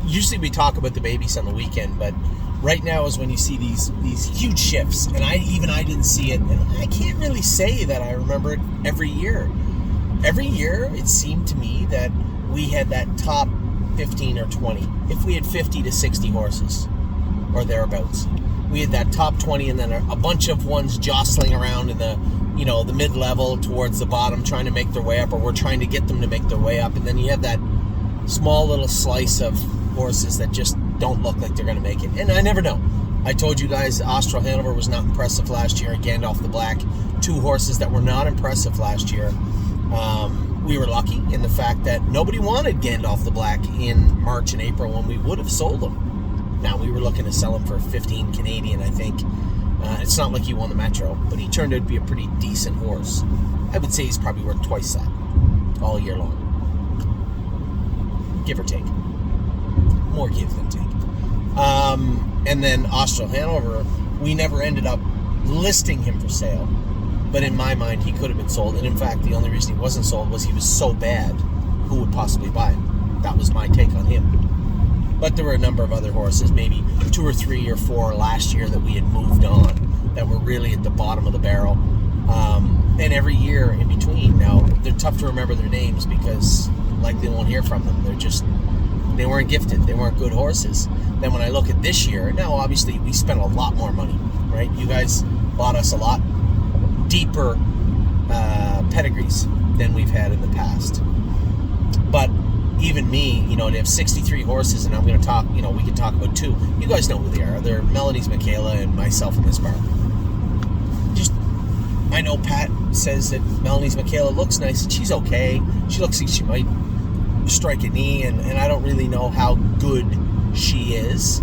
Usually we talk about the babies on the weekend, but right now is when you see these huge shifts, and I didn't see it, and I can't really say that I remember it every year. Every year, it seemed to me that we had that top 15 or 20. If we had 50 to 60 horses, or thereabouts, we had that top 20, and then a bunch of ones jostling around in the mid-level towards the bottom, trying to make their way up, or we're trying to get them to make their way up, and then you have that small little slice of horses that just don't look like they're going to make it. And I never know. I told you guys Austral Hanover was not impressive last year, and Gandalf the Black, two horses that were not impressive last year. We were lucky in the fact that nobody wanted Gandalf the Black in March and April when we would have sold him. Now, we were looking to sell him for 15 Canadian, I think. It's not like he won the Metro, but he turned out to be a pretty decent horse. I would say he's probably worth twice that all year long. Give or take. More give than take. And then Austral Hanover, we never ended up listing him for sale. But in my mind, he could have been sold. And in fact, the only reason he wasn't sold was he was so bad, who would possibly buy him? That was my take on him. But there were a number of other horses, maybe 2 or 3 or 4 last year that we had moved on, that were really at the bottom of the barrel. And every year in between. Now, they're tough to remember their names because likely won't hear from them. They weren't gifted. They weren't good horses. Then when I look at this year, now obviously we spent a lot more money, right? You guys bought us a lot deeper pedigrees than we've had in the past. But even me, to have 63 horses, and I'm going to talk, we can talk about 2. You guys know who they are. They're Melanie's Michaela and myself in this bar. I know Pat says that Melanie's Michaela looks nice, and she's okay. She looks like she might strike a knee, and I don't really know how good she is.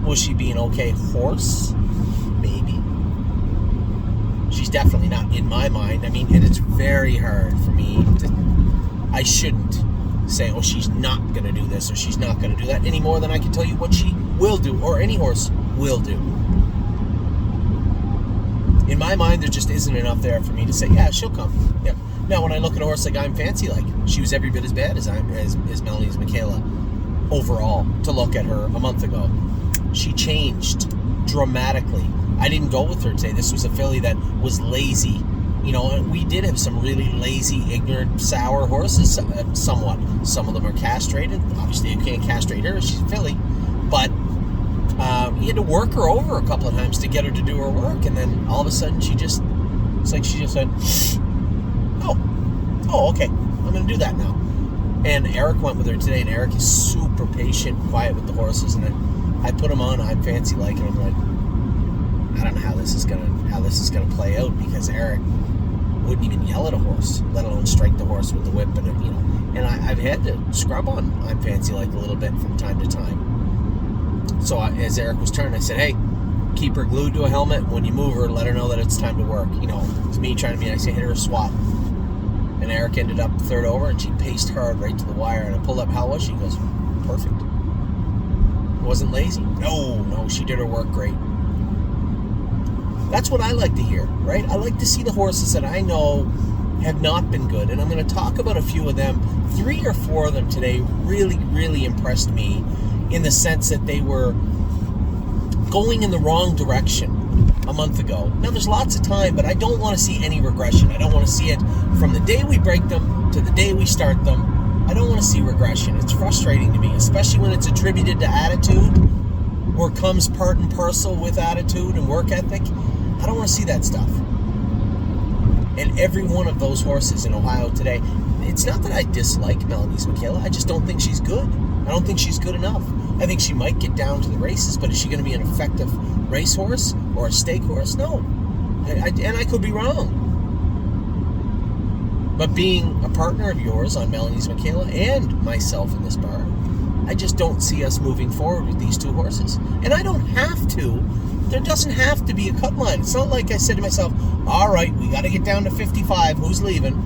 Will she be an okay horse? Maybe. She's definitely not in my mind. And it's very hard for me I shouldn't say, oh, she's not going to do this or she's not going to do that, any more than I can tell you what she will do, or any horse will do. In my mind, there just isn't enough there for me to say, yeah, she'll come. Yep. Now, when I look at a horse like I'm Fancy Like, she was every bit as bad as Melanie's Michaela overall. To look at her a month ago, she changed dramatically. I didn't go with her today. This was a filly that was lazy. And we did have some really lazy, ignorant, sour horses, somewhat. Some of them are castrated. Obviously, you can't castrate her. She's a filly. But you had to work her over a couple of times to get her to do her work. And then all of a sudden, it's like she just said, oh, okay, I'm going to do that now. And Eric went with her today, and Eric is super patient, quiet with the horses. And I put him on I'm Fancy Like, and I'm like, I don't know how this is gonna play out, because Eric wouldn't even yell at a horse, let alone strike the horse with the whip, and I've had to scrub on I'm Fancy Like a little bit from time to time. So as Eric was turning, I said, hey, keep her glued to a helmet, and when you move her, let her know that it's time to work. It's me trying to be nice. I hit her a swat, and Eric ended up third over, and she paced hard right to the wire, and I pulled up, how was she? He goes, perfect. Wasn't lazy? No, she did her work great. That's what I like to hear, right? I like to see the horses that I know have not been good, and I'm going to talk about a few of them. 3 or 4 of them today really, really impressed me in the sense that they were going in the wrong direction a month ago. Now, there's lots of time, but I don't want to see any regression. I don't want to see it from the day we break them to the day we start them. I don't want to see regression. It's frustrating to me, especially when it's attributed to attitude or comes part and parcel with attitude and work ethic. I don't want to see that stuff. And every one of those horses in Ohio today, it's not that I dislike Melanie's Michaela. I just don't think she's good. I don't think she's good enough. I think she might get down to the races, but is she going to be an effective racehorse or a stake horse? No. And I could be wrong. But being a partner of yours on Melanie's Michaela and myself in this bar, I just don't see us moving forward with these 2 horses. And I don't have to. There doesn't have to be a cut line. It's not like I said to myself, all right, we got to get down to 55. Who's leaving?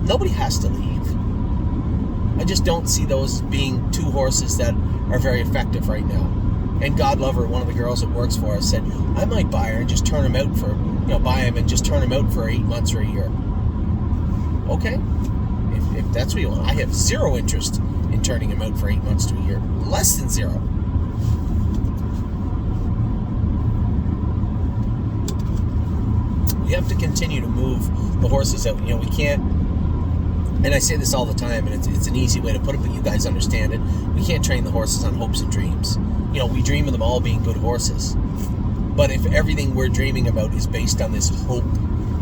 Nobody has to leave. I just don't see those being 2 horses that are very effective right now. And God love her, one of the girls that works for us said, I might buy her and just turn him out for, buy him and just turn him out for 8 months or a year. Okay. If That's what you want. I have zero interest in turning him out for 8 months to a year. Less than zero. We have to continue to move the horses out. We can't, and I say this all the time, and it's an easy way to put it, but you guys understand it. We can't train the horses on hopes and dreams. We dream of them all being good horses. But if everything we're dreaming about is based on this hope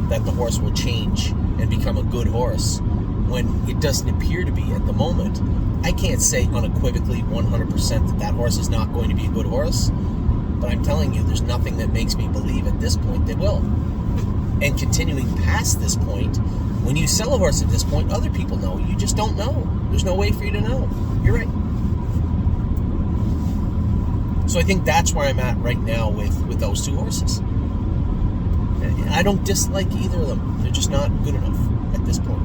that the horse will change and become a good horse, when it doesn't appear to be at the moment, I can't say unequivocally 100% that horse is not going to be a good horse. But I'm telling you, there's nothing that makes me believe at this point they will. And continuing past this point, when you sell a horse at this point, other people know. You just don't know. There's no way for you to know. You're right. So I think that's where I'm at right now with those two horses. I don't dislike either of them. They're just not good enough at this point.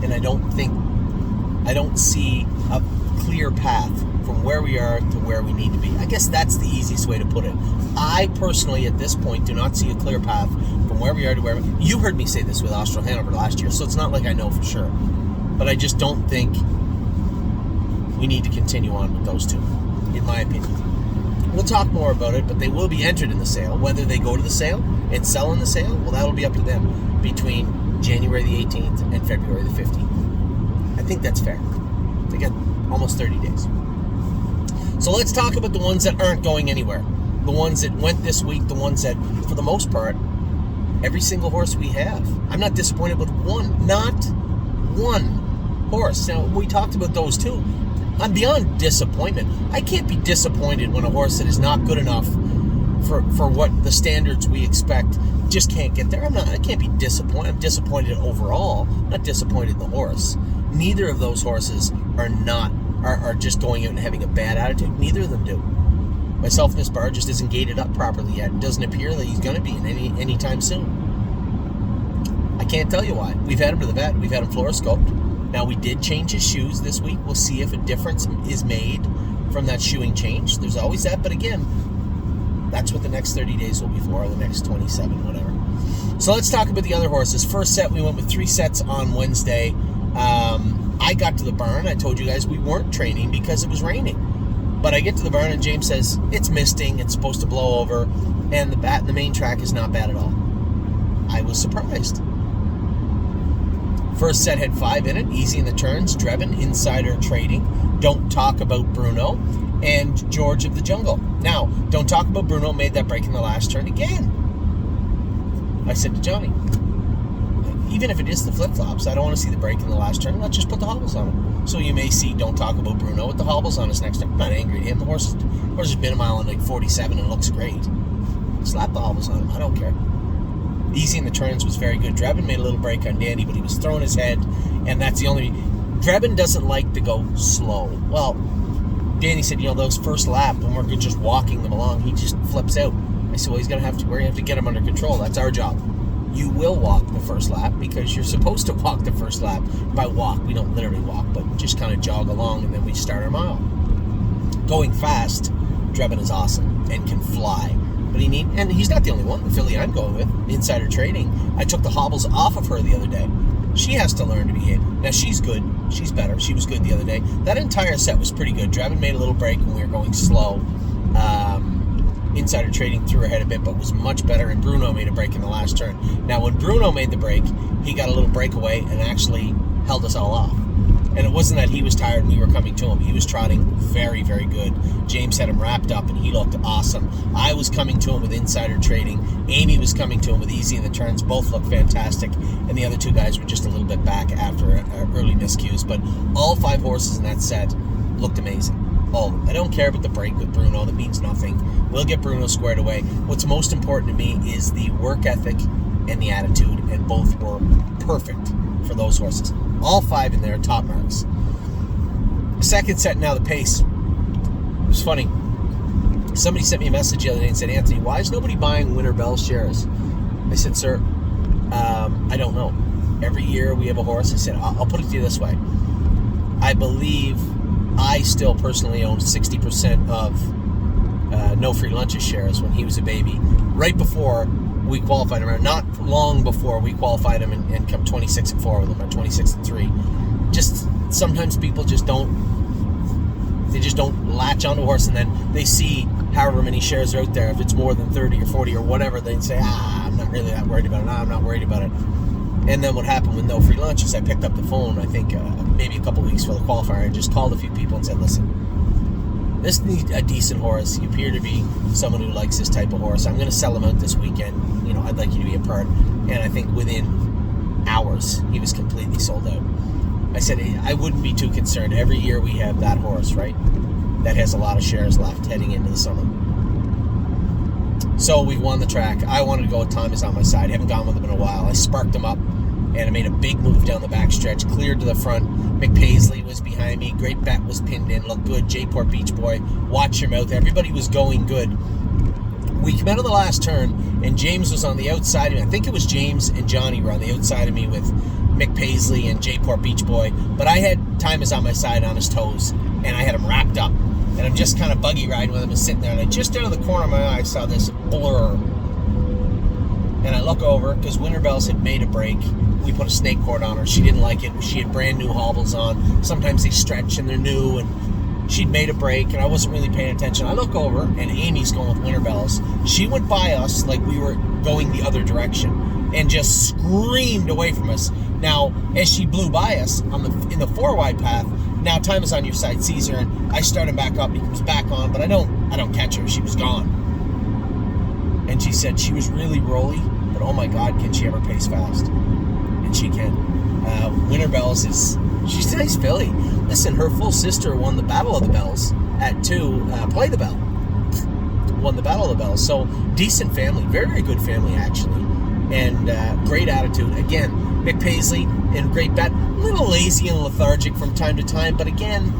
And I don't see a clear path from where we are to where we need to be. I guess that's the easiest way to put it. I personally, at this point, do not see a clear path from where we are to where you heard me say this with Austral Hanover last year, so it's not like I know for sure. But I just don't think we need to continue on with those two, in my opinion. We'll talk more about it, but they will be entered in the sale. Whether they go to the sale and sell in the sale, well, that'll be up to them between January the 18th and February the 15th. I think that's fair. They get almost 30 days. So let's talk about the ones that aren't going anywhere. The ones that went this week, the ones that, for the most part, every single horse we have. I'm not disappointed with not one horse. Now, we talked about those too. I'm beyond disappointment. I can't be disappointed when a horse that is not good enough for what the standards we expect just can't get there. I can't be disappointed. I'm disappointed overall, not disappointed in the horse. Neither of those horses are just going out and having a bad attitude. Neither of them do. Myself and this bar just isn't gated up properly yet. It doesn't appear that he's going to be in anytime soon. I can't tell you why. We've had him to the vet. We've had him fluoroscoped. Now, we did change his shoes this week. We'll see if a difference is made from that shoeing change. There's always that, but again, that's what the next 30 days will be for, or the next 27, whatever. So let's talk about the other horses. First set, we went with 3 sets on Wednesday. I got to the barn. I told you guys we weren't training because it was raining. But I get to the barn and James says, it's misting, it's supposed to blow over, and the main track is not bad at all. I was surprised. First set had 5 in it, Easy in the Turns, Drebin, Insider Trading, Don't Talk About Bruno, and George of the Jungle. Now, Don't Talk About Bruno made that break in the last turn again. I said to Johnny, even if it is the flip-flops, I don't want to see the break in the last turn. Let's just put the hobbles on him. So you may see Don't Talk About Bruno with the hobbles on his next turn. I'm not angry at him. The horse has been a mile on like 47 and looks great. Slap the hobbles on him. I don't care. Easy in the Turns was very good. Drebin made a little break on Danny, but he was throwing his head, and that's the only... Drebin doesn't like to go slow. Well, Danny said, those first lap, when we're just walking them along, he just flips out. I said, well, we're going to have to get him under control. That's our job. You will walk the first lap because you're supposed to walk the first lap. By walk, we don't literally walk, but just kind of jog along, and then we start our mile. Going fast, Drebin is awesome and can fly. But he's not the only one. The filly I'm going with, Insider Trading, I took the hobbles off of her the other day. She has to learn to behave. Now, she's good. She's better. She was good the other day. That entire set was pretty good. Drebin made a little break when we were going slow. Insider Trading threw her head a bit, but was much better, and Bruno made a break in the last turn. Now, when Bruno made the break, he got a little breakaway and actually held us all off. And it wasn't that he was tired and we were coming to him. He was trotting very, very good. James had him wrapped up and he looked awesome. I was coming to him with Insider Trading. Amy was coming to him with Easy in the Turns. Both looked fantastic. And the other two guys were just a little bit back after early miscues. But all 5 horses in that set looked amazing. All of them. I don't care about the break with Bruno. That means nothing. We'll get Bruno squared away. What's most important to me is the work ethic and the attitude. And both were perfect for those horses. All 5 in there, top marks. Second set now, the pace. It was funny. Somebody sent me a message the other day and said, Anthony, why is nobody buying Winter Bell shares? I said, sir, I don't know. Every year we have a horse. I said, I'll put it to you this way. I believe I still personally own 60% of No Free Lunches shares when he was a baby. Right before we qualified him, not long before we qualified him and come 26-4 with him, or 26-3. sometimes people just don't latch onto a horse, and then they see however many shares are out there. If it's more than 30 or 40 or whatever, they say, I'm not really that worried about it. I'm not worried about it. And then what happened with no free lunch is I picked up the phone, I think maybe a couple weeks for the qualifier, and just called a few people and said, listen, this needs a decent horse. You appear to be someone who likes this type of horse. I'm going to sell him out this weekend. You know, I'd like you to be a part. And I think within hours, he was completely sold out. I said, I wouldn't be too concerned. Every year we have that horse, right? That has a lot of shares left heading into the summer. So we won the track. I wanted to go with Time Is On My Side. I haven't gone with him in a while. I sparked him up, and I made a big move down the back stretch, cleared to the front. McPaisley was behind me. Great Bet was pinned in, looked good. J-Port Beach Boy, watch your mouth. Everybody was going good. We came out of the last turn, and James was on the outside of me. I think it was James and Johnny were on the outside of me with Mick Paisley and J-Port Beach Boy. But I had Time Is On My Side on his toes, and I had him wrapped up. And I'm just kind of buggy riding with him and sitting there. And I just out of the corner of my eye saw this blur. And I look over, because Winter Bells had made a break. We put a snake cord on her. She didn't like it. She had brand new hobbles on. Sometimes they stretch and they're new. And she'd made a break, and I wasn't really paying attention. I look over, and Amy's going with Winter Bells. She went by us like we were going the other direction and just screamed away from us. Now, as she blew by us in the 4-wide path, now Time Is On Your Side sees her, and I start him back up, and he comes back on, but I don't catch her. She was gone. And she said she was really rolly, but oh my God, can she ever pace fast? And she can. Winter Bells she's a nice filly. Listen, her full sister won the Battle of the Bells at 2, Play the Bell. Won the Battle of the Bells. So, decent family, very, very good family, actually. And great attitude. Again, Mick Paisley and Great Bet, a little lazy and lethargic from time to time, but again,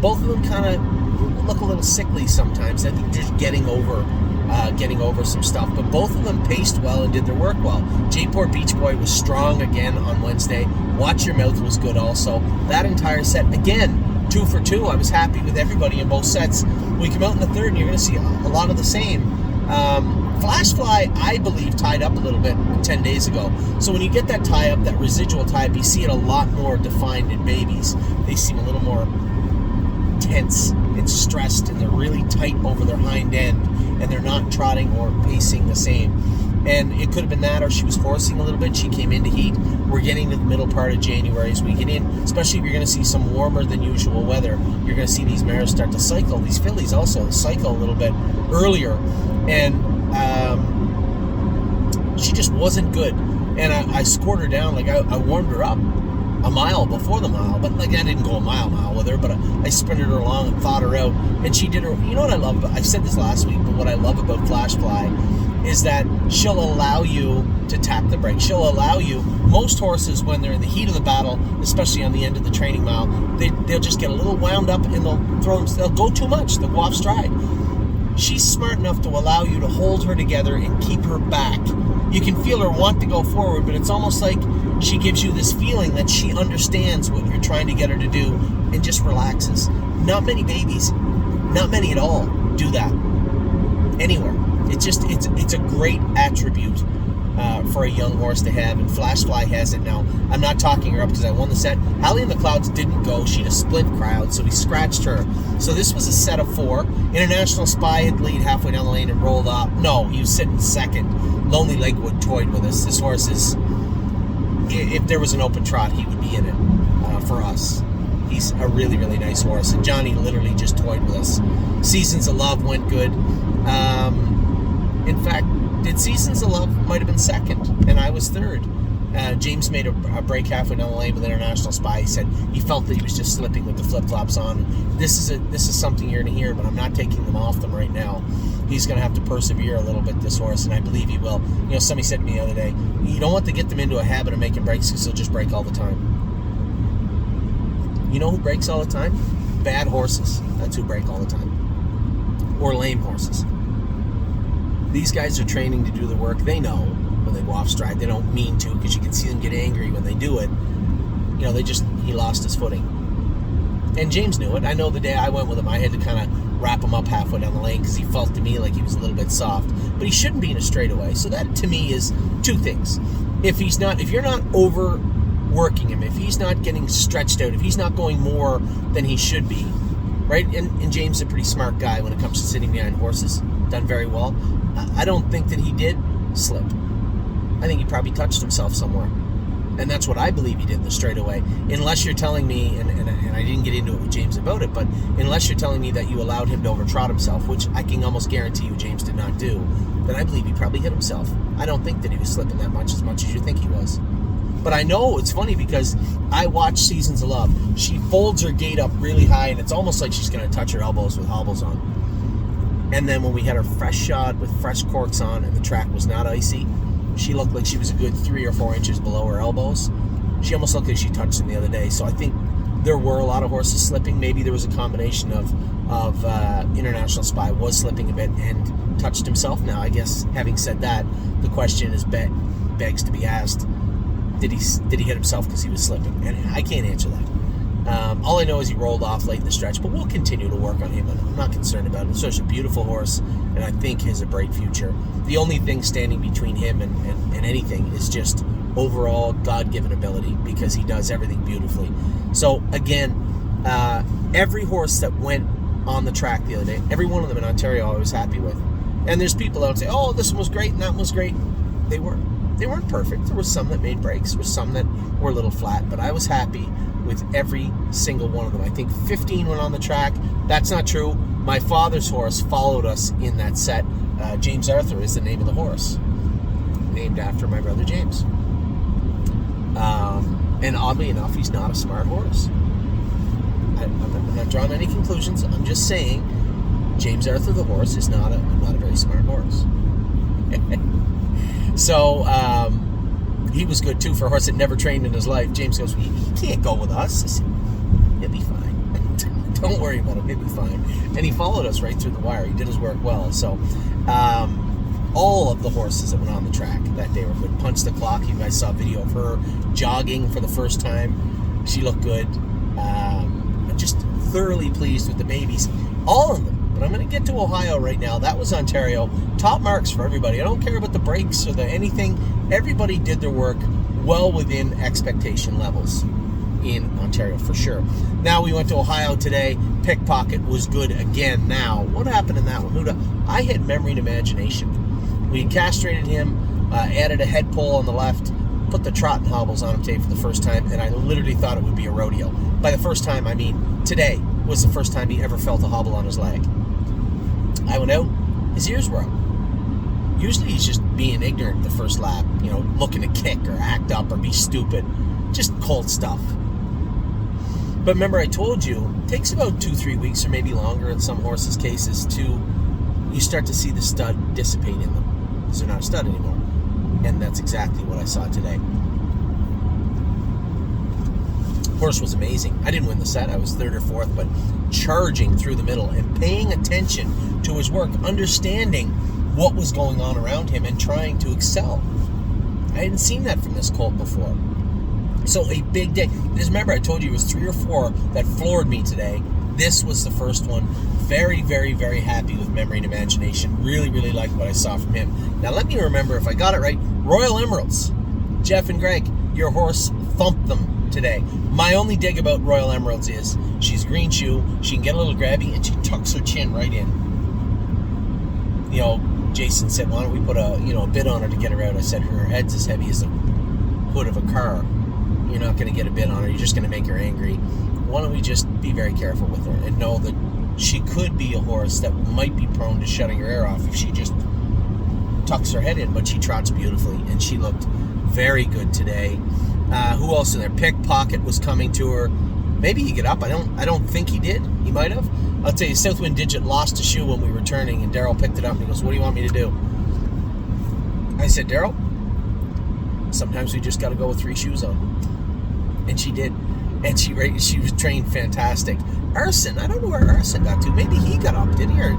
both of them kind of look a little sickly sometimes. I think they're just getting over some stuff, but both of them paced well and did their work well. J-Port Beach Boy was strong again on Wednesday. Watch Your Mouth was good also. That entire set, again, 2 for 2. I was happy with everybody in both sets. We come out in the third, and you're going to see a lot of the same. Flash Fly, I believe, tied up a little bit 10 days ago. So when you get that tie-up, that residual tie-up, you see it a lot more defined in babies. They seem a little more tense and stressed, and they're really tight over their hind end, and they're not trotting or pacing the same. And it could have been that, or she was horsing a little bit. She came into heat. We're getting to the middle part of January as we get in, especially if you're going to see some warmer than usual weather. You're going to see these mares start to cycle. These fillies also cycle a little bit earlier. And she just wasn't good. And I scored her down. Like, I warmed her up a mile before the mile, but like I didn't go a mile with her, but I sprinted her along and thought her out, and she did her. You know what I love about, I said this last week, but what I love about Flash Fly is that she'll allow you to tap the brake. She'll allow you, most horses, when they're in the heat of the battle, especially on the end of the training mile, they'll just get a little wound up, and they'll go too much, they'll go off stride. She's smart enough to allow you to hold her together and keep her back. You can feel her want to go forward, but it's almost like she gives you this feeling that she understands what you're trying to get her to do and just relaxes. Not many babies, not many at all, do that anywhere. It's a great attribute for a young horse to have, and Flash Fly has it now. I'm not talking her up because I won the set. Hallie in the Clouds didn't go. She had a splint crowd, so we scratched her. So this was a set of 4. International Spy had lead halfway down the lane and rolled off. No, he was sitting second. Lonely Lakewood toyed with us. This horse is, if there was an open trot, he would be in it for us. He's a really, really nice horse, and Johnny literally just toyed with us. Seasons of Love went good. In fact, Seasons of Love might have been second, and I was third. James made a break halfway down the lane with International Spy. He said he felt that he was just slipping with the flip-flops on. This is something you're going to hear, but I'm not taking them off them right now. He's going to have to persevere a little bit, this horse, and I believe he will. You know, somebody said to me the other day, you don't want to get them into a habit of making breaks because they'll just break all the time. You know who breaks all the time? Bad horses. That's who break all the time. Or lame horses. These guys are training to do the work. They know when they go off stride. They don't mean to, because you can see them get angry when they do it. You know, he lost his footing. And James knew it. I know the day I went with him, I had to kind of wrap him up halfway down the lane because he felt to me like he was a little bit soft. But he shouldn't be in a straightaway. So that, to me, is 2 things. If you're not over working him, if he's not getting stretched out, if he's not going more than he should be, right? And James is a pretty smart guy when it comes to sitting behind horses, done very well. I don't think that he did slip. I think he probably touched himself somewhere. And that's what I believe he did in the straightaway. Unless you're telling me, and I didn't get into it with James about it, but unless you're telling me that you allowed him to overtrot himself, which I can almost guarantee you James did not do, then I believe he probably hit himself. I don't think that he was slipping that much as you think he was. But I know it's funny because I watch Seasons of Love. She folds her gait up really high, and it's almost like she's going to touch her elbows with hobbles on. And then when we had her fresh shod with fresh corks on and the track was not icy, she looked like she was a good 3 or 4 inches below her elbows. She almost looked like she touched them the other day. So I think there were a lot of horses slipping. Maybe there was a combination of International Spy was slipping a bit and touched himself. Now, I guess having said that, the question is begs to be asked: Did he hit himself because he was slipping? And I can't answer that. All I know is he rolled off late in the stretch, but we'll continue to work on him, and I'm not concerned about it. He's such a beautiful horse, and I think he has a bright future. The only thing standing between him and anything is just overall God-given ability, because he does everything beautifully. So, again, every horse that went on the track the other day, every one of them in Ontario I was happy with. And there's people that would say, oh, this one was great and that one was great. They weren't perfect. There were some that made breaks. There were some that were a little flat, but I was happy with every single one of them. I think 15 went on the track. That's not true. My father's horse followed us in that set. James Arthur is the name of the horse, named after my brother James. And oddly enough, he's not a smart horse. I'm not drawing any conclusions. I'm just saying James Arthur, the horse, is not a very smart horse. So, he was good too for a horse that never trained in his life. James goes, he can't go with us. I said, he'll be fine. Don't worry about him, he'll be fine. And he followed us right through the wire. He did his work well. So, all of the horses that went on the track that day were good. Punch the Clock, you guys saw a video of her jogging for the first time. She looked good. I'm just thoroughly pleased with the babies. All of them. But I'm going to get to Ohio right now. That was Ontario. Top marks for everybody. I don't care about the breaks or the anything. Everybody did their work well within expectation levels in Ontario for sure. Now we went to Ohio today. Pickpocket was good again. Now, what happened in that one? I had memory and imagination. We castrated him, added a head pull on the left, put the trot and hobbles on him today for the first time, and I literally thought it would be a rodeo. By the first time, I mean today was the first time he ever felt a hobble on his leg. I went out, his ears were up. Usually he's just being ignorant the first lap, looking to kick or act up or be stupid. Just cold stuff. But remember, I told you, it takes about 2-3 weeks or maybe longer in some horses' cases you start to see the stud dissipate in them. Because they're not a stud anymore. And that's exactly what I saw today. Horse was amazing. I didn't win the set. I was 3rd or 4th, but charging through the middle and paying attention to his work, understanding what was going on around him and trying to excel. I hadn't seen that from this colt before. So a big day. Just remember, I told you it was 3 or 4 that floored me today. This was the first one. Very, very, very happy with memory and imagination. Really, really liked what I saw from him. Now let me remember if I got it right. Royal Emeralds. Jeff and Greg, your horse thumped them today. My only dig about Royal Emeralds is she's green shoe, she can get a little grabby, and she tucks her chin right in. Jason said, why don't we put a bit on her to get her out? I said, her head's as heavy as the hood of a car. You're not going to get a bit on her. You're just going to make her angry. Why don't we just be very careful with her and know that she could be a horse that might be prone to shutting her air off if she just tucks her head in, but she trots beautifully, and she looked very good today. Who else in there? Pickpocket was coming to her. Maybe he get up. I don't think he did. He might have. I'll tell you, Southwind Digit lost a shoe when we were turning, and Daryl picked it up and he goes, what do you want me to do? I said, Daryl, sometimes we just got to go with 3 shoes on. And she did. And she was trained fantastic. Arson, I don't know where Arson got to. Maybe he got up, did he? Or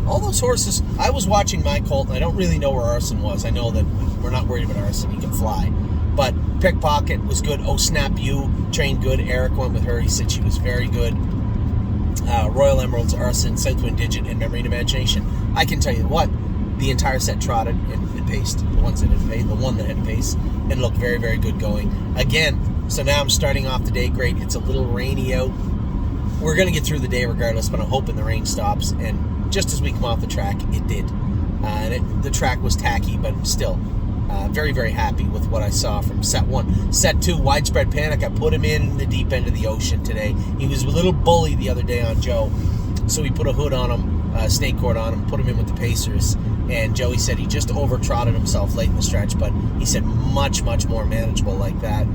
all those horses. I was watching my colt, and I don't really know where Arson was. I know that we're not worried about Arson. He can fly. But Pickpocket was good. Oh, Snap You trained good. Eric went with her. He said she was very good. Royal Emeralds, Arson, Southwind Digit, and Memory and Imagination. I can tell you what, The entire set trotted and paced. The one that had pace, and looked very, very good going. Again, so now I'm starting off the day great. It's a little rainy out. We're going to get through the day regardless, but I'm hoping the rain stops. And just as we come off the track, it did. The track was tacky, but still very, very happy with what I saw from set 1. Set 2, Widespread Panic. I put him in the deep end of the ocean today. He was a little bully the other day on Joe, so we put a hood on him, snake cord on him, put him in with the Pacers. And Joey said he just over-trotted himself late in the stretch, but he said much, much more manageable like that.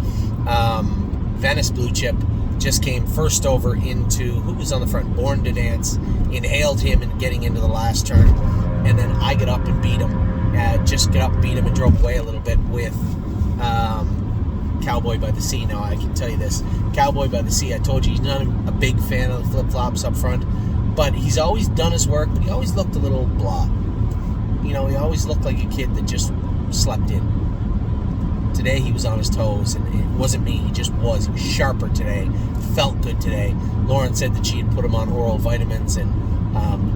Venice Blue Chip just came first over into, who was on the front? Born to Dance. Inhaled him and getting into the last turn. And then I got up and beat him. And drove away a little bit with Cowboy by the Sea. Now, I can tell you this. Cowboy by the Sea, I told you he's not a big fan of the flip-flops up front. But he's always done his work, but he always looked a little blah. He always looked like a kid that just slept in. Today, he was on his toes, and it wasn't me. He just was. He was sharper today. Felt good today. Lauren said that she had put him on oral vitamins, and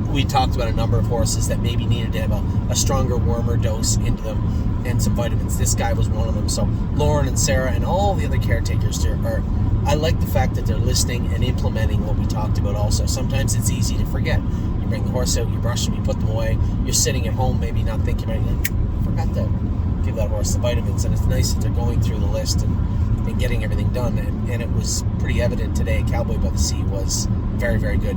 we talked about a number of horses that maybe needed to have a stronger, warmer dose into them and some vitamins. This guy was one of them. So Lauren and Sarah and all the other caretakers I like the fact that they're listening and implementing what we talked about also. Sometimes it's easy to forget. You bring the horse out, you brush them, you put them away. You're sitting at home, maybe not thinking about it. I forgot to give that horse the vitamins. And it's nice that they're going through the list and getting everything done. And it was pretty evident today. Cowboy by the Sea was very, very good.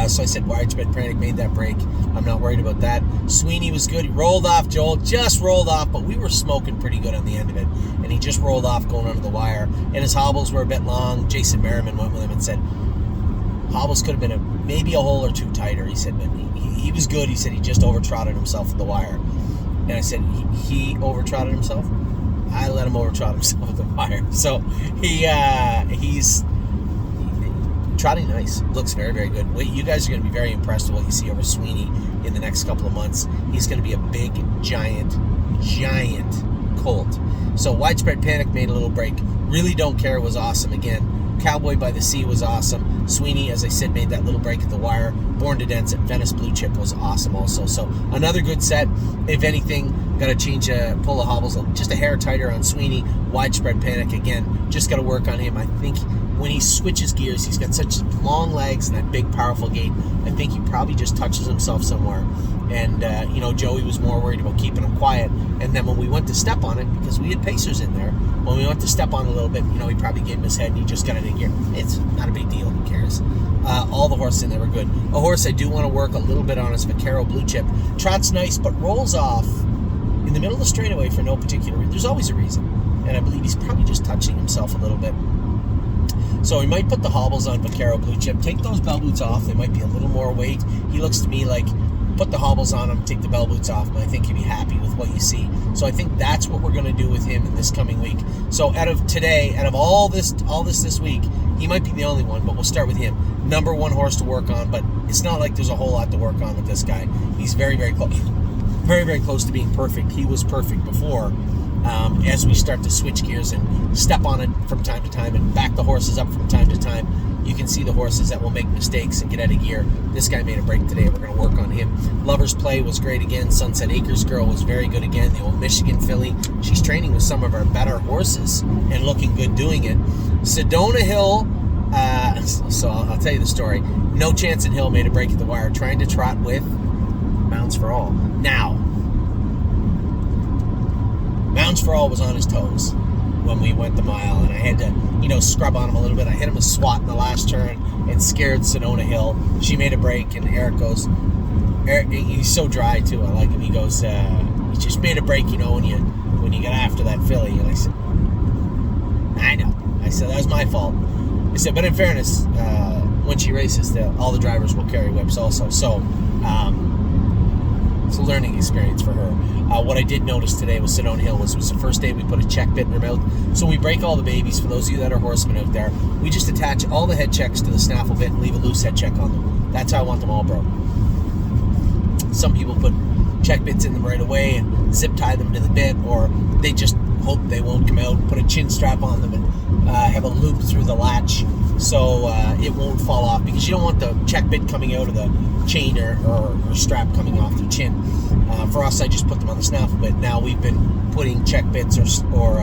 So I said Widespread Panic made that break. I'm not worried about that. Sweeney was good. He rolled off, Joel. Just rolled off, but we were smoking pretty good on the end of it. And he just rolled off going under the wire. And his hobbles were a bit long. Jason Merriman went with him and said, hobbles could have been maybe a hole or two tighter. He said, but he was good. He said he just over-trotted himself at the wire. And I said, he over-trotted himself? I let him over-trot himself at the wire. So he's trotting nice. Looks very, very good. You guys are going to be very impressed with what you see over Sweeney in the next couple of months. He's going to be a big, giant colt. So Widespread Panic made a little break. Really Don't Care was awesome again. Cowboy by the Sea was awesome. Sweeney, as I said, made that little break at the wire. Born to Dance at Venice Blue Chip was awesome also. So another good set. If anything, got to change pull the hobbles just a hair tighter on Sweeney. Widespread Panic again. Just got to work on him. I think when he switches gears, he's got such long legs and that big, powerful gait. I think he probably just touches himself somewhere. And, Joey was more worried about keeping him quiet. And then when we went to step on it, because we had Pacers in there, when we went to step on it a little bit, he probably gave him his head and he just got it in gear. It's not a big deal. Who cares? All the horses in there were good. A horse I do want to work a little bit on is Vaquero Blue Chip. Trots nice, but rolls off in the middle of the straightaway for no particular reason. There's always a reason. And I believe he's probably just touching himself a little bit. So we might put the hobbles on Vaquero Blue Chip. Take those bell boots off. They might be a little more weight. He looks to me like put the hobbles on him, take the bell boots off, and I think you'll be happy with what you see. So I think that's what we're going to do with him in this coming week. So out of all this week, he might be the only one, but we'll start with him. Number one horse to work on, but it's not like there's a whole lot to work on with this guy. He's very, very close. Very, very close to being perfect. He was perfect before. As we start to switch gears and step on it from time to time and back the horses up from time to time, you can see the horses that will make mistakes and get out of gear. This guy made a break today. We're going to work on him. Lover's Play was great again. Sunset Acres Girl was very good again. The old Michigan filly. She's training with some of our better horses and looking good doing it. Sedona Hill, so I'll tell you the story. No Chance in Hill made a break at the wire trying to trot with Mounds for All. Now, Mounds for All was on his toes when we went the mile, and I had to, scrub on him a little bit. I hit him a swat in the last turn and scared Sedona Hill. She made a break, and Eric goes, he's so dry too. I like him. He goes, he just made a break, when you get after that filly. And I said, I know. I said, that was my fault. I said, but in fairness, when she races, all the drivers will carry whips also. So, it's a learning experience for her. What I did notice today with Sedona Hill was the first day we put a check bit in her mouth. So we break all the babies. For those of you that are horsemen out there, we just attach all the head checks to the snaffle bit and leave a loose head check on them. That's how I want them all broke. Some people put check bits in them right away and zip tie them to the bit, or they just hope they won't come out, put a chin strap on them, and have a loop through the latch so it won't fall off, because you don't want the check bit coming out of the chain or strap coming off the chin. For us, I just put them on the snaffle bit. Now we've been putting check bits or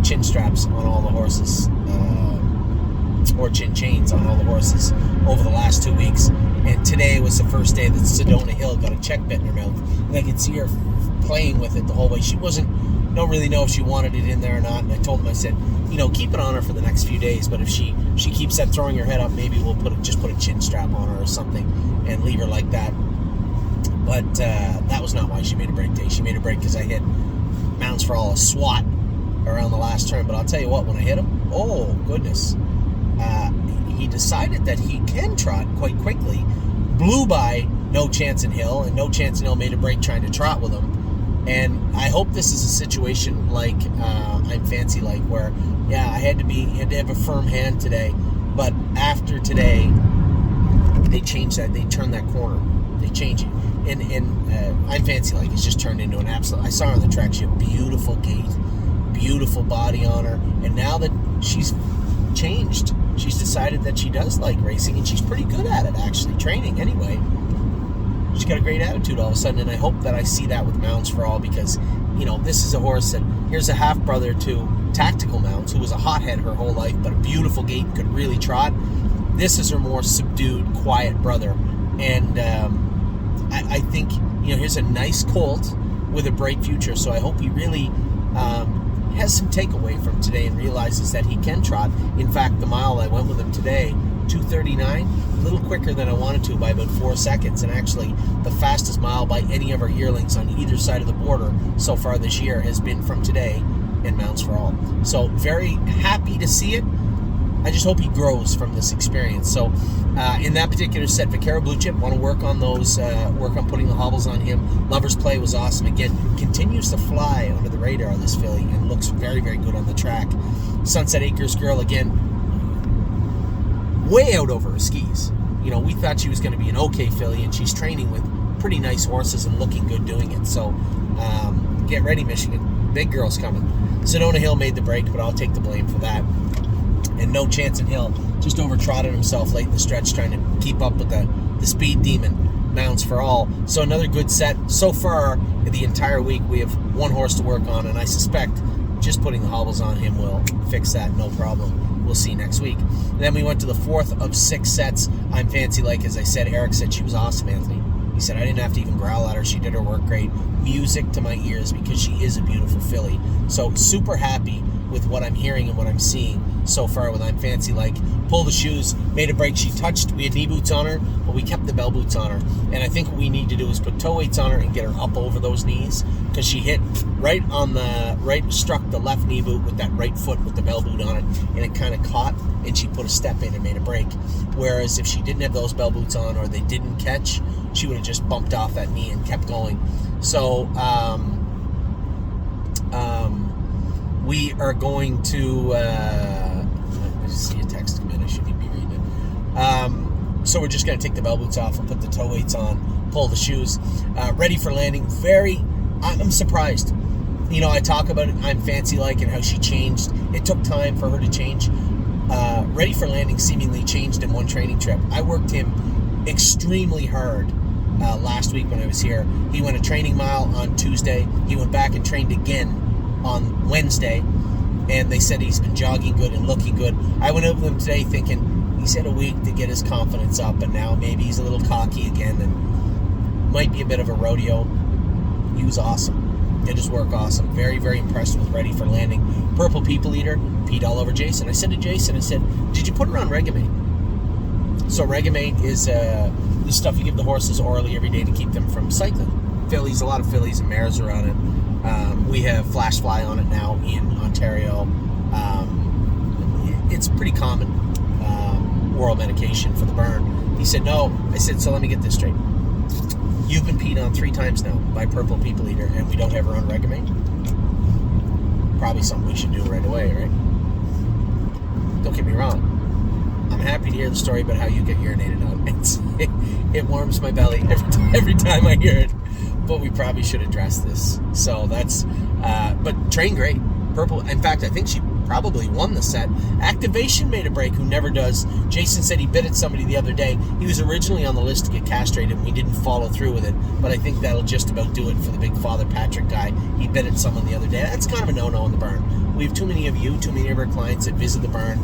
chin straps on all the horses, or chin chains on all the horses over the last 2 weeks. And today was the first day that Sedona Hill got a check bit in her mouth, and I could see her playing with it the whole way. She don't really know if she wanted it in there or not, and I told him, I said, keep it on her for the next few days, but if she keeps throwing her head up, maybe we'll just put a chin strap on her or something and leave her like that. But that was not why she made a break day. She made a break because I hit Mounts for All a swat around the last turn. But I'll tell you what, when I hit him, oh goodness, he decided that he can trot quite quickly. Blew by No Chance in Hill, and No Chance in Hill made a break trying to trot with him. And I hope this is a situation like I'm Fancy Like, where I had to have a firm hand today, but after today they changed that. They turned that corner. They changed it. And I'm Fancy Like it's just turned into an absolute. I saw her on the track. She had beautiful gait, beautiful body on her, and now that she's changed, she's decided that she does like racing, and she's pretty good at it, actually, training anyway. She's got a great attitude all of a sudden, and I hope that I see that with Mounts for All, because this is a horse that, here's a half brother to Tactical Mounts, who was a hothead her whole life, but a beautiful gait and could really trot. This is her more subdued, quiet brother, and I think here's a nice colt with a bright future. So I hope he really has some takeaway from today and realizes that he can trot. In fact, the mile I went with him today, 2:39, a little quicker than I wanted to by about 4 seconds, and actually the fastest mile by any of our yearlings on either side of the border so far this year has been from today in Mounts for All. So very happy to see it. I just hope he grows from this experience. So in that particular set, Vaquero Blue Chip, want to work on those, work on putting the hobbles on him. Lover's Play was awesome. Again, continues to fly under the radar on this filly and looks very, very good on the track. Sunset Acres Girl, again, way out over her skis. We thought she was going to be an okay filly, and she's training with pretty nice horses and looking good doing it. So get ready, Michigan. Big girl's coming. Sedona Hill made the break, but I'll take the blame for that. And No Chance in Hill just over-trotted himself late in the stretch, trying to keep up with the speed demon, Mounts for All. So another good set. So far, the entire week, we have one horse to work on, and I suspect just putting the hobbles on him will fix that, no problem. We'll see next week. And then we went to the fourth of 6 sets. I'm Fancy Like, as I said, Eric said she was awesome, Anthony. He said, I didn't have to even growl at her. She did her work great. Music to my ears, because she is a beautiful filly. So super happy with what I'm hearing and what I'm seeing so far with I'm Fancy Like. Pull the shoes, made a break. She touched, we had knee boots on her, but we kept the bell boots on her. And I think what we need to do is put toe weights on her and get her up over those knees, because she hit struck the left knee boot with that right foot with the bell boot on it, and it kind of caught, and she put a step in and made a break. Whereas if she didn't have those bell boots on, or they didn't catch, she would have just bumped off that knee and kept going. So we are going to I just see a text come in. I shouldn't be reading it. So we're just going to take the bell boots off and put the toe weights on, pull the shoes, ready for landing. I'm surprised. I talk about it, I'm Fancy Like, and how she changed. It took time for her to change. Ready for Landing seemingly changed in one training trip. I worked him extremely hard last week when I was here. He went a training mile on Tuesday. He went back and trained again on Wednesday, and they said he's been jogging good and looking good. I went over them today thinking he's had a week to get his confidence up, and now maybe he's a little cocky again and might be a bit of a rodeo. He was awesome. Did his work awesome. Very, very impressed with Ready for Landing. Purple People Eater, peed all over Jason. I said to Jason, did you put her on Regamate? So Regamate is the stuff you give the horses orally every day to keep them from cycling. Fillies, a lot of fillies and mares are on it. We have Flash Fly on it now in Ontario. It's pretty common oral medication for the burn. He said, no. I said, so let me get this straight. You've been peed on 3 times now by Purple People Eater, and we don't have her on Regamate? Probably something we should do right away, right? Don't get me wrong. I'm happy to hear the story about how you get urinated on. It warms my belly every time I hear it. but we probably should address this. So that's, but trained great. Purple, in fact, I think she probably won the set. Activation made a break, who never does. Jason said he bit at somebody the other day. He was originally on the list to get castrated, and we didn't follow through with it, but I think that'll just about do it for the big Father Patrick guy. He bit at someone the other day. That's kind of a no-no in the barn. We have too many of our clients that visit the barn.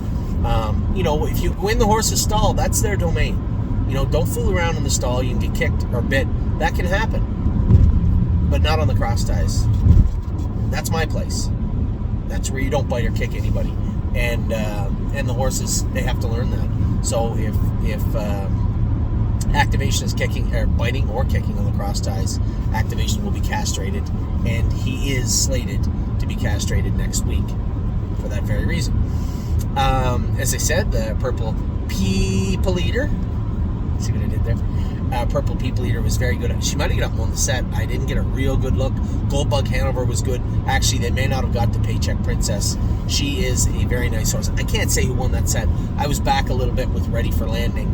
If you go in the horse's stall, that's their domain. Don't fool around in the stall. You can get kicked or bit. That can happen, but not on the cross ties. That's my place. That's where you don't bite or kick anybody, and the horses, they have to learn that. So if Activation is kicking or biting or kicking on the cross ties, Activation will be castrated, and he is slated to be castrated next week for that very reason. As I said, the Purple People Eater. See what I did there? Purple People Eater was very good. She might have got up on the set. I didn't get a real good look. Goldbug Hanover was good. Actually, they may not have got the Paycheck Princess. She is a very nice horse. I can't say who won that set. I was back a little bit with Ready for Landing,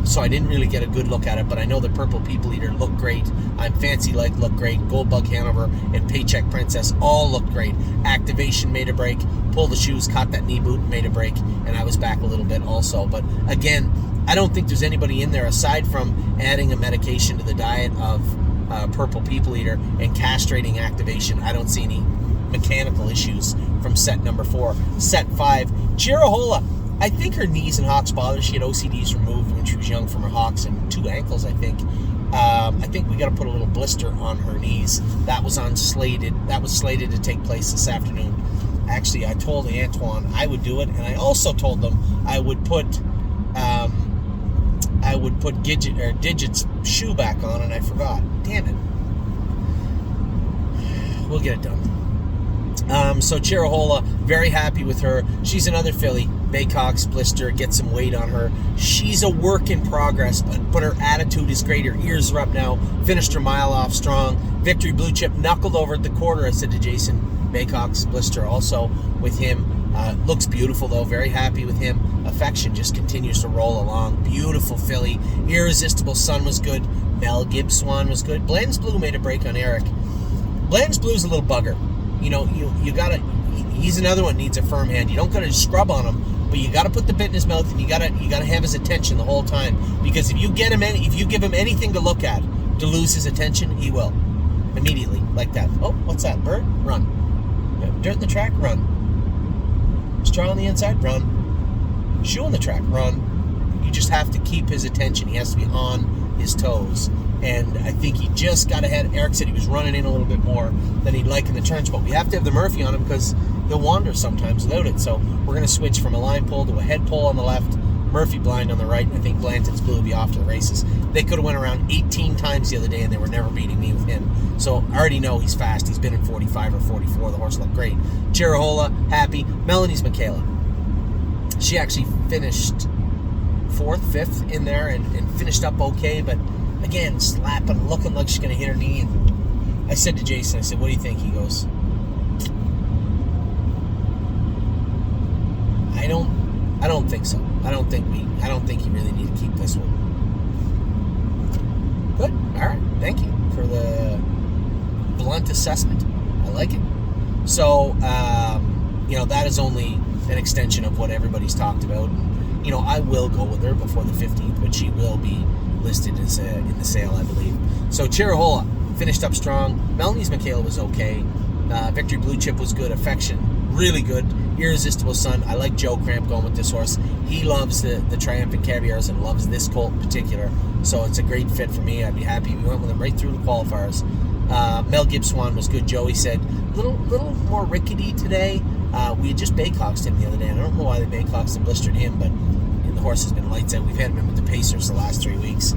so I didn't really get a good look at it, but I know the Purple People Eater looked great. I'm Fancy Like looked great. Goldbug Hanover and Paycheck Princess all looked great. Activation made a break. Pull the shoes, caught that knee boot, made a break, and I was back a little bit also. But again, I don't think there's anybody in there aside from adding a medication to the diet of Purple People Eater and castrating Activation. I don't see any mechanical issues from set number 4. Set 5, Chirahola. I think her knees and hocks bother. She had OCDs removed when she was young from her hocks and 2 ankles, I think. I think we got to put a little blister on her knees. That was slated to take place this afternoon. Actually, I told Antoine I would do it, and I also told them I would put Digit's shoe back on, and I forgot. Damn it. We'll get it done. So Chirahola, very happy with her. She's another filly. Baycox blister, get some weight on her. She's a work in progress, but her attitude is great. Her ears are up now. Finished her mile off strong. Victory Blue Chip knuckled over at the quarter. I said to Jason, Baycox blister also with him. Looks beautiful though. Very happy with him. Affection just continues to roll along. Beautiful filly. Irresistible Sun was good. Mel Gibbs Swan was good. Bland's Blue made a break on Eric. Bland's Blue's a little bugger. You gotta. He's another one needs a firm hand. You don't gotta scrub on him, but you gotta put the bit in his mouth, and you gotta have his attention the whole time. Because if you give him anything to look at to lose his attention, he will immediately like that. Oh, what's that? Bird? Run. Dirt in the track? Run. Straw on the inside? Run. Shoe on the track? Run. You just have to keep his attention. He has to be on his toes. And I think he just got ahead. Eric said he was running in a little bit more than he'd like in the turns, but we have to have the Murphy on him because he'll wander sometimes without it. So we're going to switch from a line pull to a head pull on the left, Murphy blind on the right, and I think Blanton's Blue will be off to the races. They could have went around 18 times the other day, and they were never beating me with him. So I already know he's fast. He's been in 45 or 44. The horse looked great. Chirahola, happy. Melanie's Michaela. She actually finished 4th, 5th in there and finished up okay, but again, slapping, looking like she's going to hit her knee. And I said to Jason, I said, what do you think? He goes, I don't think so. I don't think you really need to keep this one. Good. All right. Thank you for the blunt assessment. I like it. So, that is only an extension of what everybody's talked about. And, I will go with her before the 15th, but she will be listed as in the sale, I believe. So Chirahola finished up strong. Melanie's Michaela was okay. Victory Blue Chip was good. Affection, really good. Irresistible Sun. I like Joe Cramp going with this horse. He loves the Triumphant Caviars and loves this colt in particular. So it's a great fit for me. I'd be happy. We went with him right through the qualifiers. Mel Gibbs Swan was good. Joey said little more rickety today. We had just Baycoxed him the other day. And I don't know why they Baycoxed and blistered him, but the horse has been lights out. We've had him in with the Pacers the last 3 weeks.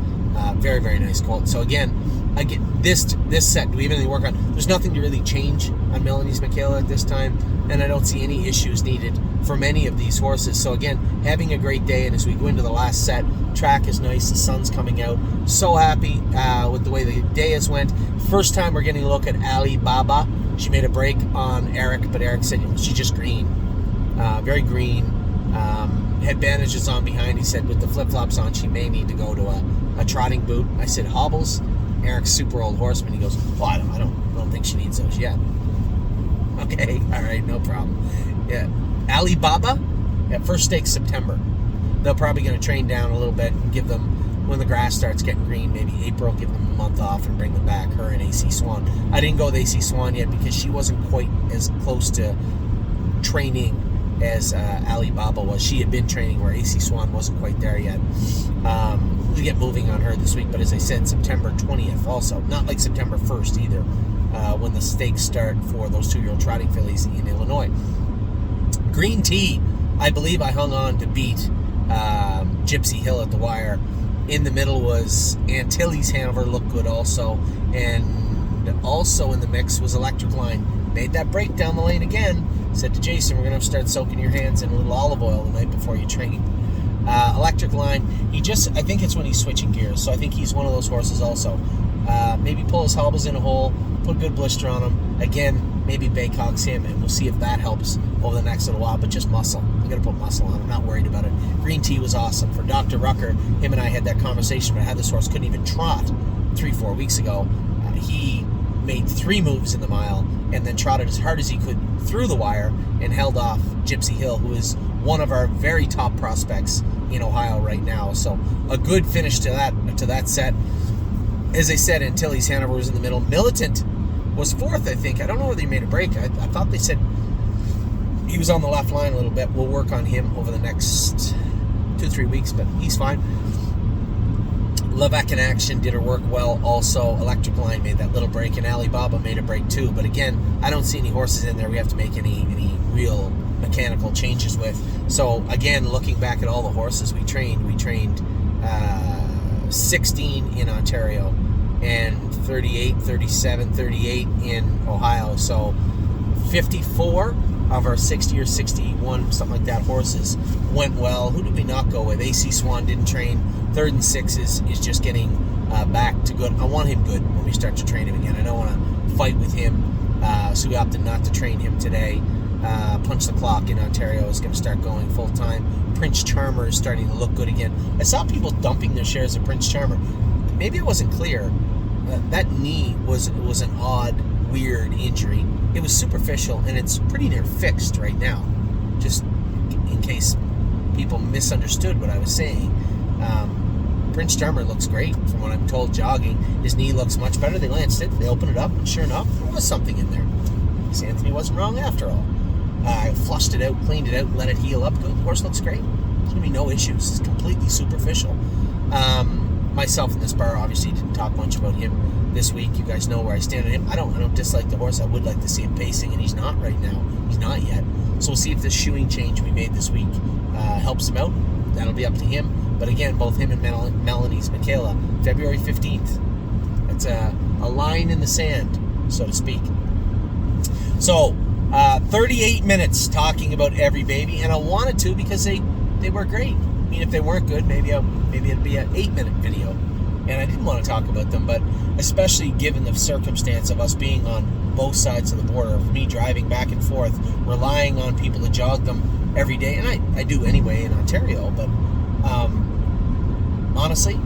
Very, very nice colt. So again, I get this set. Do we have anything to work on? There's nothing to really change on Melanie's Michaela at this time, and I don't see any issues needed from any of these horses. So again, having a great day, and as we go into the last set, track is nice. The sun's coming out. So happy with the way the day has went. First time we're getting a look at Ali Baba. She made a break on Eric, but Eric said she's just green. Very green. Had bandages on behind. He said with the flip-flops on, she may need to go to a trotting boot. I said hobbles. Eric's super old horseman. He goes, well, I don't think she needs those yet. Okay, all right, no problem. Yeah, Alibaba, first stake September. They're probably going to train down a little bit and give them, when the grass starts getting green, maybe April, give them a month off and bring them back, her and AC Swan. I didn't go with AC Swan yet because she wasn't quite as close to training as Alibaba was. She had been training where AC Swan wasn't quite there yet. We'll get moving on her this week, but as I said, September 20th also. Not like September 1st either, when the stakes start for those 2-year-old trotting fillies in Illinois. Green Tea, I believe I hung on to beat Gypsy Hill at the wire. In the middle was Antilles Hanover, looked good also. And also in the mix was Electric Line. Made that break down the lane again. Said to Jason, we're going to start soaking your hands in a little olive oil the night before you train. Electric Line, I think it's when he's switching gears. So I think he's one of those horses also. Maybe pull his hobbles in a hole, put a good blister on him. Again, maybe Baycox him, and we'll see if that helps over the next little while. But just muscle. You got to put muscle on. I'm not worried about it. Green Tea was awesome. For Dr. Rucker, him and I had that conversation about how this horse couldn't even trot 3-4 weeks ago. He made 3 moves in the mile and then trotted as hard as he could through the wire and held off Gypsy Hill, who is one of our very top prospects in Ohio right now. So a good finish to that set. As I said, Antilles Hanover was in the middle. Militant was 4th, I think. I don't know whether he made a break. I thought they said he was on the left line a little bit. We'll work on him over the next 2-3 weeks, but he's fine. Levac in Action did her work well also. Electric Line made that little break, and Alibaba made a break too. But again, I don't see any horses in there we have to make any real mechanical changes with. So again, looking back at all the horses we trained 16 in Ontario and 38, 37, 38 in Ohio. So 54 of our 60 or 61, something like that, horses went well. Who did we not go with? AC Swan didn't train. 3rd and 6 is just getting back to good. I want him good when we start to train him again. I don't want to fight with him. So we opted not to train him today. Punch the Clock in Ontario is going to start going full time. Prince Charmer is starting to look good again. I saw people dumping their shares of Prince Charmer. Maybe it wasn't clear. That knee was an odd, weird injury. It was superficial, and it's pretty near fixed right now. Just in case people misunderstood what I was saying. Prince Charmer looks great from what I'm told jogging. His knee looks much better. They lanced it. They opened it up, and sure enough, there was something in there. Anthony wasn't wrong after all. I flushed it out, cleaned it out, let it heal up. Good. The horse looks great. There's going to be no issues. It's completely superficial. Myself and this bar obviously didn't talk much about him this week. You guys know where I stand on him. I don't dislike the horse. I would like to see him pacing, and he's not right now. He's not yet. So we'll see if this shoeing change we made this week helps him out. That'll be up to him. But again, both him and Melanie's Michaela, February 15th. That's a line in the sand, so to speak. So, 38 minutes talking about every baby, and I wanted to because they were great. I mean, if they weren't good, maybe it'd be an 8-minute video, and I didn't want to talk about them, but especially given the circumstance of us being on both sides of the border, of me driving back and forth, relying on people to jog them every day, and I do anyway in Ontario, but honestly,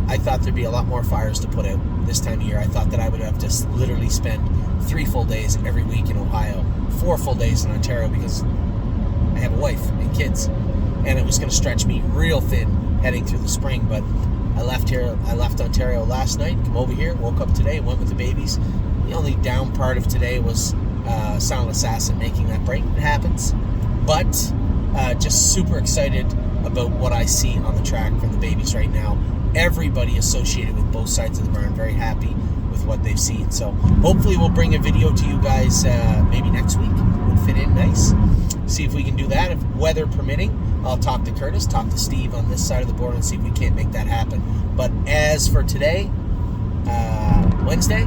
I thought there'd be a lot more fires to put out this time of year. I thought that I would have to literally spend 3 full days every week in Ohio, 4 full days in Ontario because I have a wife and kids, and it was going to stretch me real thin heading through the spring. But I left Ontario last night, come over here, woke up today, went with the babies. The only down part of today was Silent Assassin making that break. It happens, but just super excited about what I see on the track for the babies right now. Everybody associated with both sides of the barn very happy with what they've seen. So hopefully we'll bring a video to you guys maybe next week. Would fit in nice. See if we can do that. If weather permitting, I'll talk to Curtis, talk to Steve on this side of the board and see if we can't make that happen. But as for today, Wednesday,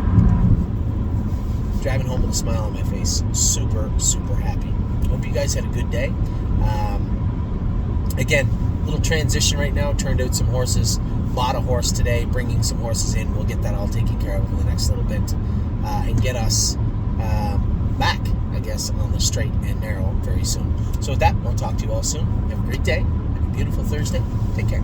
driving home with a smile on my face. Super, super happy. Hope you guys had a good day. Again, little transition right now. Turned out some horses. Bought a horse today, bringing some horses in. We'll get that all taken care of in the next little bit and get us back, I guess, on the straight and narrow very soon. So with that, I'll talk to you all soon. Have a great day. Have a beautiful Thursday. Take care.